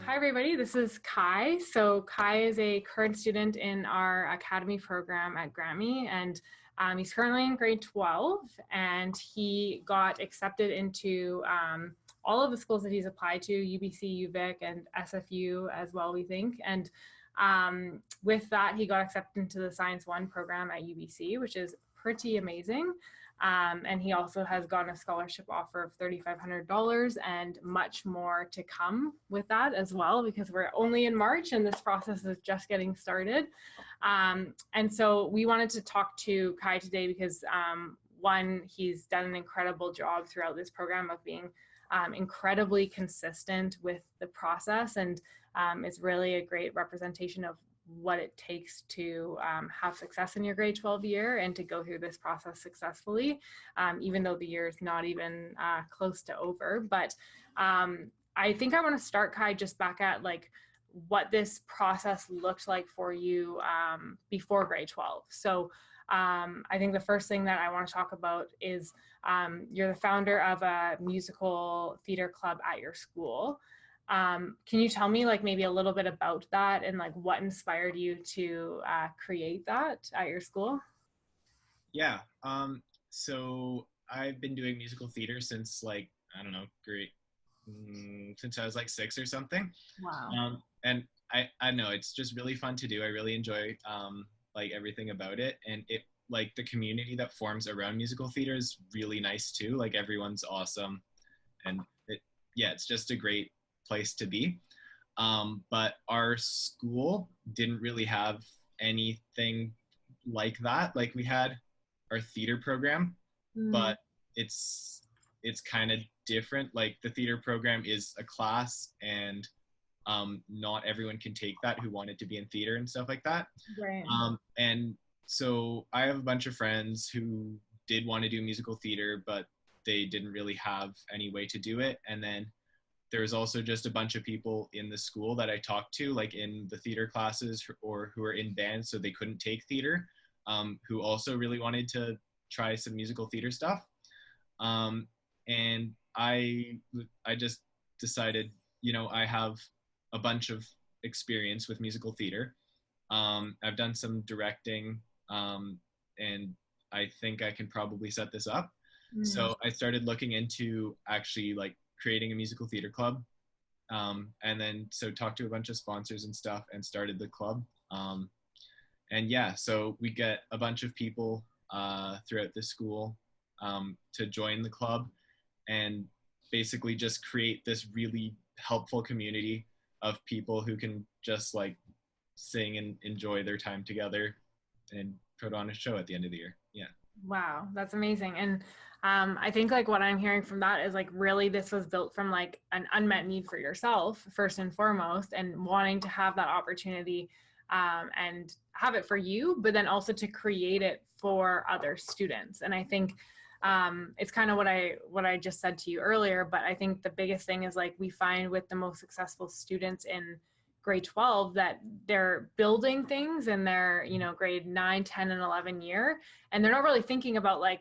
Hi, everybody. This is Kai. So Kai is a current student in our academy program at GrantMe, and he's currently in grade 12, and he got accepted into all of the schools that he's applied to, UBC, UVic, and SFU as well, we think. And with that, he got accepted into the Science 1 program at UBC, which is pretty amazing. And he also has gotten a scholarship offer of $3,500 and much more to come with that as well, because we're only in March and this process is just getting started. And so we wanted to talk to Kai today because one, he's done an incredible job throughout this program of being incredibly consistent with the process, and it's really a great representation of what it takes to have success in your grade 12 year and to go through this process successfully, even though the year is not even close to over. But I think I want to start, Kai, just back at like what this process looked like for you before grade 12. So I think the first thing that I want to talk about is you're the founder of a musical theater club at your school. Can you tell me like maybe a little bit about that and like what inspired you to create that at your school? Yeah. So I've been doing musical theater since like, I don't know, since I was like 6 or something. Wow. And I know it's just really fun to do. I really enjoy like everything about it. And it like the community that forms around musical theater is really nice too. Like everyone's awesome. And yeah, it's just a great place to be. But our school didn't really have anything like that. Like we had our theater program, Mm. but it's kind of different. Like the theater program is a class, and not everyone can take that who wanted to be in theater and stuff like that. Right. And so I have a bunch of friends who did want to do musical theater, but they didn't really have any way to do it. And then there was also just a bunch of people in the school that I talked to, like in the theater classes or who are in bands, so they couldn't take theater, who also really wanted to try some musical theater stuff. And I just decided, I have a bunch of experience with musical theater. I've done some directing, and I think I can probably set this up. Mm. So I started looking into actually like creating a musical theater club, and then so talked to a bunch of sponsors and stuff and started the club. And yeah, so we get a bunch of people throughout the school to join the club and basically just create this really helpful community of people who can just like sing and enjoy their time together and put on a show at the end of the year. Yeah. Wow, that's amazing. And I think like what I'm hearing from that is like really this was built from like an unmet need for yourself first and foremost, and wanting to have that opportunity and have it for you, but then also to create it for other students. And I think it's kind of what I just said to you earlier, but I think the biggest thing is like we find with the most successful students in grade 12 that they're building things in their grade 9, 10, and 11 year, and they're not really thinking about like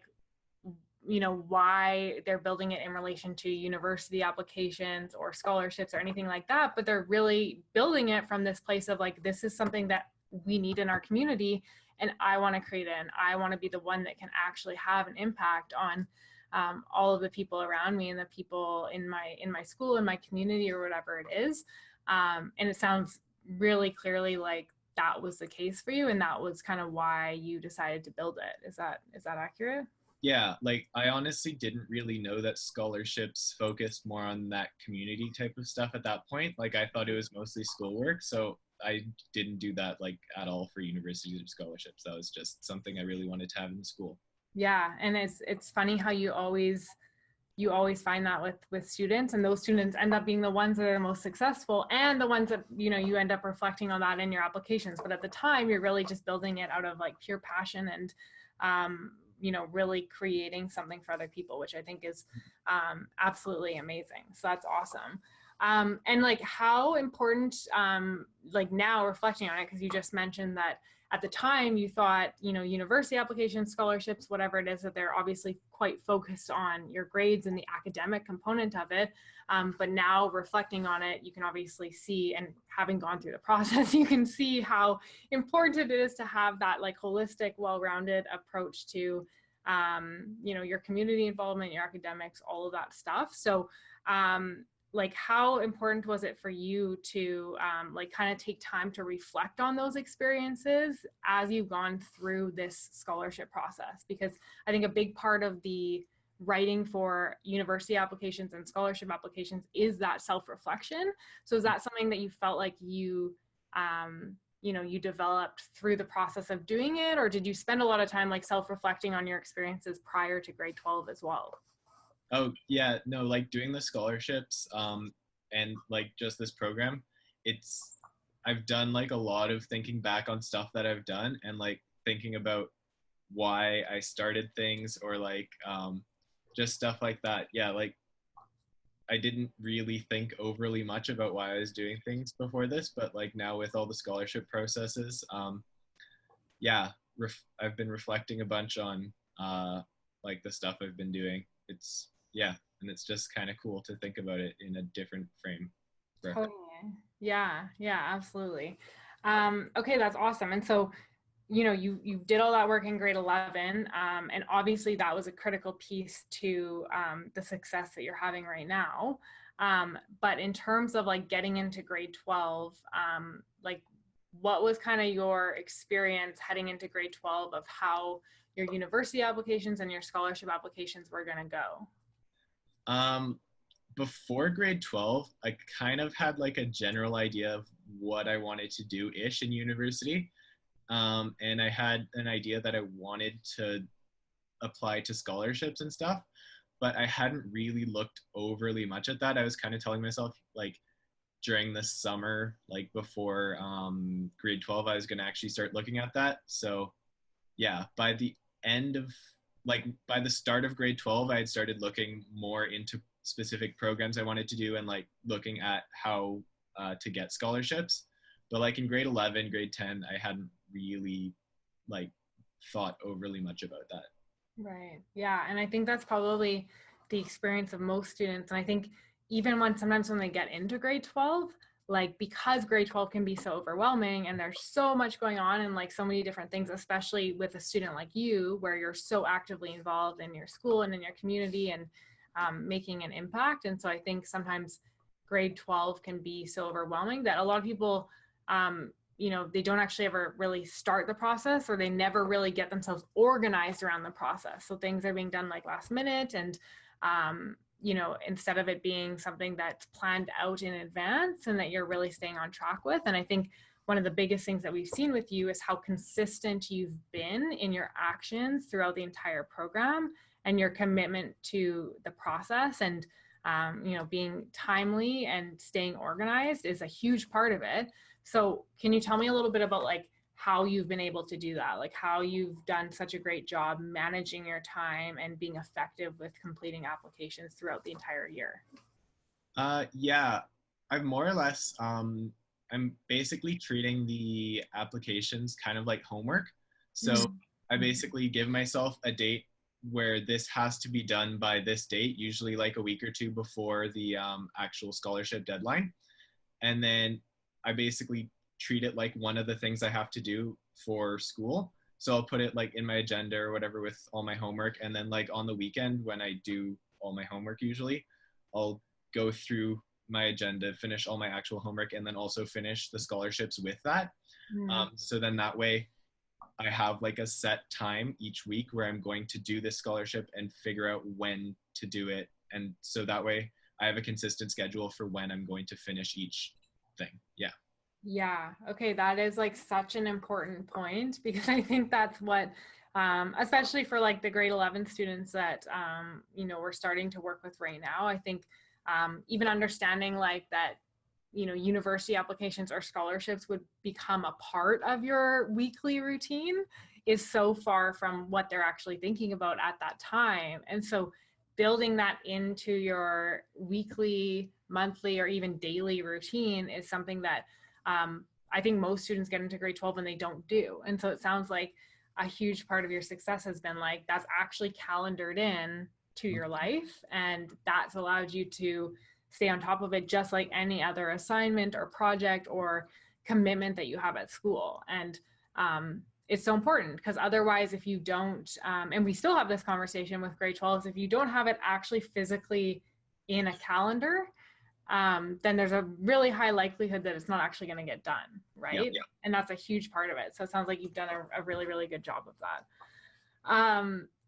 why they're building it in relation to university applications or scholarships or anything like that, but they're really building it from this place of like, this is something that we need in our community, and I want to create it, and I want to be the one that can actually have an impact on all of the people around me and the people in my school, in my community, or whatever it is. And it sounds really clearly like that was the case for you, and that was kind of why you decided to build it. Is that accurate? Yeah, like I honestly didn't really know that scholarships focused more on that community type of stuff at that point. Like I thought it was mostly schoolwork, so I didn't do that like at all for university scholarships. That was just something I really wanted to have in school. Yeah, and it's funny how you always find that with students, and those students end up being the ones that are the most successful and the ones that you end up reflecting on that in your applications. But at the time, you're really just building it out of like pure passion and really creating something for other people, which I think is absolutely amazing. So that's awesome. And like how important, like now reflecting on it, because you just mentioned that at the time you thought, you know, university applications, scholarships, whatever it is, that they're obviously quite focused on your grades and the academic component of it. But now reflecting on it, you can obviously see, and having gone through the process, you can see how important it is to have that like holistic, well-rounded approach to, you know, your community involvement, your academics, all of that stuff. So, like how important was it for you to like kind of take time to reflect on those experiences as you've gone through this scholarship process? Because I think a big part of the writing for university applications and scholarship applications is that self-reflection. So is that something that you felt like you you know, you developed through the process of doing it, or did you spend a lot of time like self-reflecting on your experiences prior to grade 12 as well? Oh yeah, no, like doing the scholarships and like just this program, it's I've done like a lot of thinking back on stuff that I've done and like thinking about why I started things or like just stuff like that. Yeah, like I didn't really think overly much about why I was doing things before this, but like now with all the scholarship processes, yeah, I've been reflecting a bunch on like the stuff I've been doing. It's yeah, and it's just kind of cool to think about it in a different frame. Totally. Yeah, yeah, absolutely. Okay, that's awesome. And so, you know, you did all that work in grade 11, and obviously that was a critical piece to the success that you're having right now. But in terms of like getting into grade 12, like what was kind of your experience heading into grade 12 of how your university applications and your scholarship applications were going to go? Um, Before grade 12, I kind of had like a general idea of what I wanted to do ish in university. And I had an idea that I wanted to apply to scholarships and stuff, but I hadn't really looked overly much at that. I was kind of telling myself like during the summer, like before grade 12, I was going to actually start looking at that. So yeah, by the end of like by the start of grade 12, I had started looking more into specific programs I wanted to do and like looking at how to get scholarships. But like in grade 11, grade 10, I hadn't really like thought overly much about that. Right. Yeah. And I think that's probably the experience of most students. And I think even when sometimes when they get into grade 12, like because grade 12 can be so overwhelming and there's so much going on and like so many different things, especially with a student like you, where you're so actively involved in your school and in your community and making an impact. And so I think sometimes grade 12 can be so overwhelming that a lot of people you know, they don't actually ever really start the process, or they never really get themselves organized around the process. So things are being done like last minute, and you know, instead of it being something that's planned out in advance and that you're really staying on track with. And I think one of the biggest things that we've seen with you is how consistent you've been in your actions throughout the entire program and your commitment to the process. And you know, being timely and staying organized is a huge part of it. So can you tell me a little bit about like how you've been able to do that? Like how you've done such a great job managing your time and being effective with completing applications throughout the entire year? Yeah, I've more or less, I'm basically treating the applications kind of like homework. So I basically give myself a date where this has to be done by this date, usually like a week or two before the actual scholarship deadline. And then I basically treat it like one of the things I have to do for school. So I'll put it like in my agenda or whatever with all my homework. And then like on the weekend when I do all my homework usually, I'll go through my agenda, finish all my actual homework, and then also finish the scholarships with that. So then that way I have like a set time each week where I'm going to do this scholarship and figure out when to do it. And so that way I have a consistent schedule for when I'm going to finish each thing. Yeah. Yeah. Okay. That is like such an important point, because I think that's what, especially for like the grade 11 students that, you know, we're starting to work with right now. I think even understanding like that, you know, university applications or scholarships would become a part of your weekly routine is so far from what they're actually thinking about at that time. And so building that into your weekly, monthly, or even daily routine is something that I think most students get into grade 12 and they don't do. And so it sounds like a huge part of your success has been like, that's actually calendared in to your life. And that's allowed you to stay on top of it, just like any other assignment or project or commitment that you have at school. And it's so important, because otherwise, if you don't, and we still have this conversation with grade 12s, if you don't have it actually physically in a calendar, then there's a really high likelihood that it's not actually going to get done, right? Yep. And that's a huge part of it. So it sounds like you've done a really, really good job of that.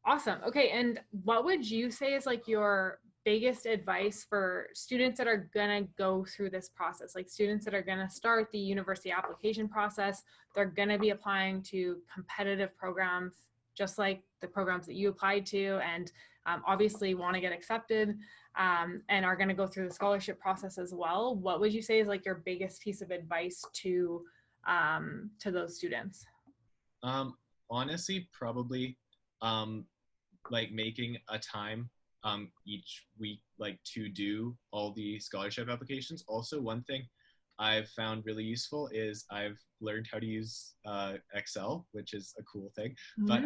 Awesome. Okay. And what would you say is like your biggest advice for students that are going to go through this process? Like students that are going to start the university application process, they're going to be applying to competitive programs, just like the programs that you applied to, and obviously want to get accepted, and are going to go through the scholarship process as well. What would you say is like your biggest piece of advice to those students? Honestly, probably like making a time each week, like to do all the scholarship applications. Also, one thing I've found really useful is I've learned how to use Excel, which is a cool thing. Mm-hmm. But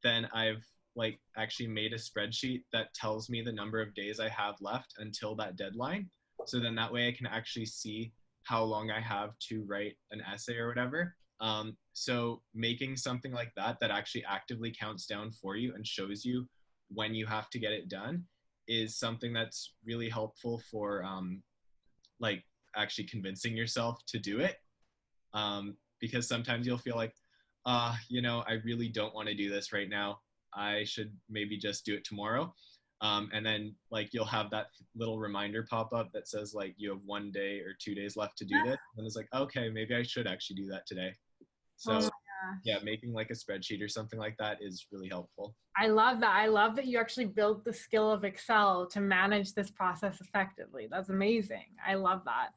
then I've like actually made a spreadsheet that tells me the number of days I have left until that deadline. So then that way I can actually see how long I have to write an essay or whatever. So making something like that actually actively counts down for you and shows you when you have to get it done is something that's really helpful for like actually convincing yourself to do it. Because sometimes you'll feel like, you know, I really don't want to do this right now. I should maybe just do it tomorrow. And then like you'll have that little reminder pop up that says like you have 1 day or 2 days left to do this. And it's like, okay, maybe I should actually do that today. So yeah, making like a spreadsheet or something like that is really helpful. I love that. I love that you actually built the skill of Excel to manage this process effectively. That's amazing. I love that.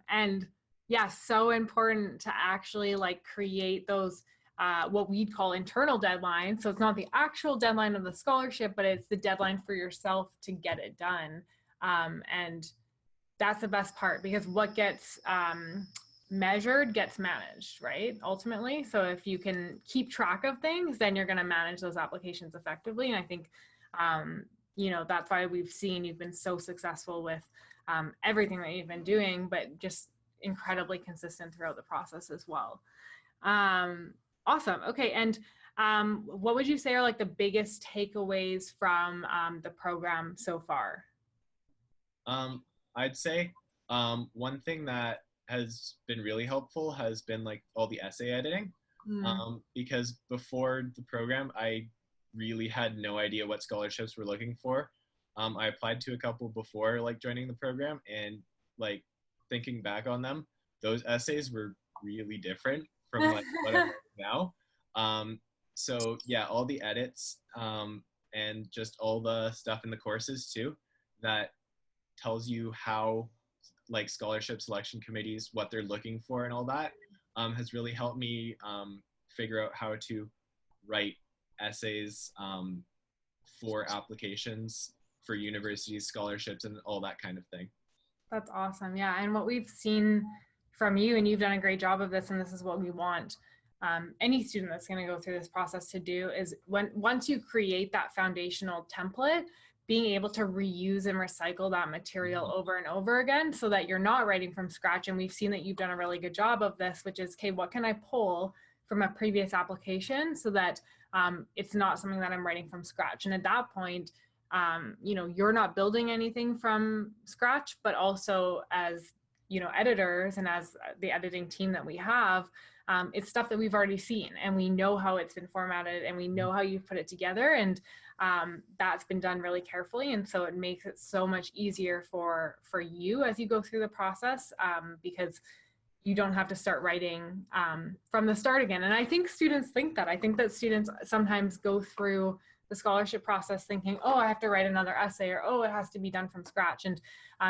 And yeah, so important to actually like create those what we'd call internal deadlines. So it's not the actual deadline of the scholarship, but it's the deadline for yourself to get it done. And that's the best part, because what gets measured gets managed, right? Ultimately. So if you can keep track of things, then you're going to manage those applications effectively. And I think, you know, that's why we've seen you've been so successful with everything that you've been doing, but just incredibly consistent throughout the process as well. Awesome. Okay. And what would you say are like the biggest takeaways from the program so far? I'd say one thing that has been really helpful has been like all the essay editing. Because before the program, I really had no idea what scholarships were looking for. I applied to a couple before like joining the program, and like thinking back on them, those essays were really different from like what I'm now. So yeah, all the edits and just all the stuff in the courses too that tells you how like scholarship selection committees, what they're looking for and all that, has really helped me figure out how to write essays for applications for universities, scholarships, and all that kind of thing. That's awesome. Yeah. And what we've seen from you, and you've done a great job of this, and this is what we want any student that's going to go through this process to do, is once you create that foundational template, being able to reuse and recycle that material over and over again, so that you're not writing from scratch. And we've seen that you've done a really good job of this, which is, okay, what can I pull from a previous application so that it's not something that I'm writing from scratch. And at that point, you know, you're not building anything from scratch, but also as, you know, editors and as the editing team that we have, it's stuff that we've already seen, and we know how it's been formatted, and we know how you've put it together, and that's been done really carefully. And so it makes it so much easier for you as you go through the process, because you don't have to start writing from the start again. And I think students think that. I think that students sometimes go through the scholarship process thinking, oh, I have to write another essay, or, oh, it has to be done from scratch. And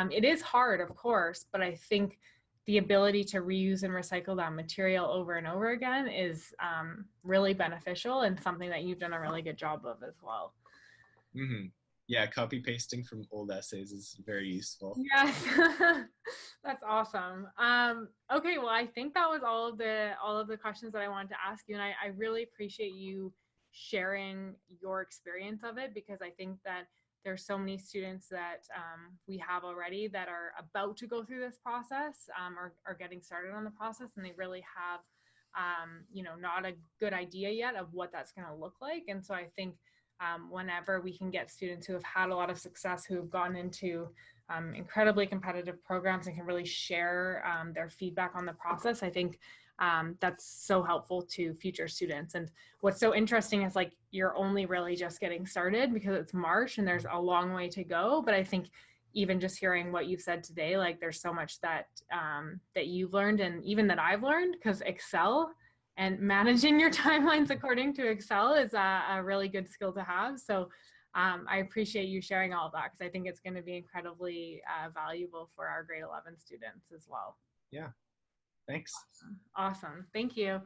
it is hard, of course, but I think the ability to reuse and recycle that material over and over again is really beneficial, and something that you've done a really good job of as well. Mm-hmm. yeah, copy pasting from old essays is very useful. Yes, that's awesome. Okay, well, I think that was all of the questions that I wanted to ask you, and I really appreciate you sharing your experience of it, because I think that there's so many students that we have already that are about to go through this process, or are getting started on the process, and they really have not a good idea yet of what that's going to look like. And so I think whenever we can get students who have had a lot of success, who have gone into incredibly competitive programs and can really share their feedback on the process, I think that's so helpful to future students. And what's so interesting is, like, you're only really just getting started because it's March and there's a long way to go. But I think even just hearing what you've said today, like, there's so much that that you've learned, and even that I've learned, because Excel and managing your timelines according to Excel is a really good skill to have. So I appreciate you sharing all of that, because I think it's going to be incredibly valuable for our grade 11 students as well. Yeah, thanks. Awesome. Thank you.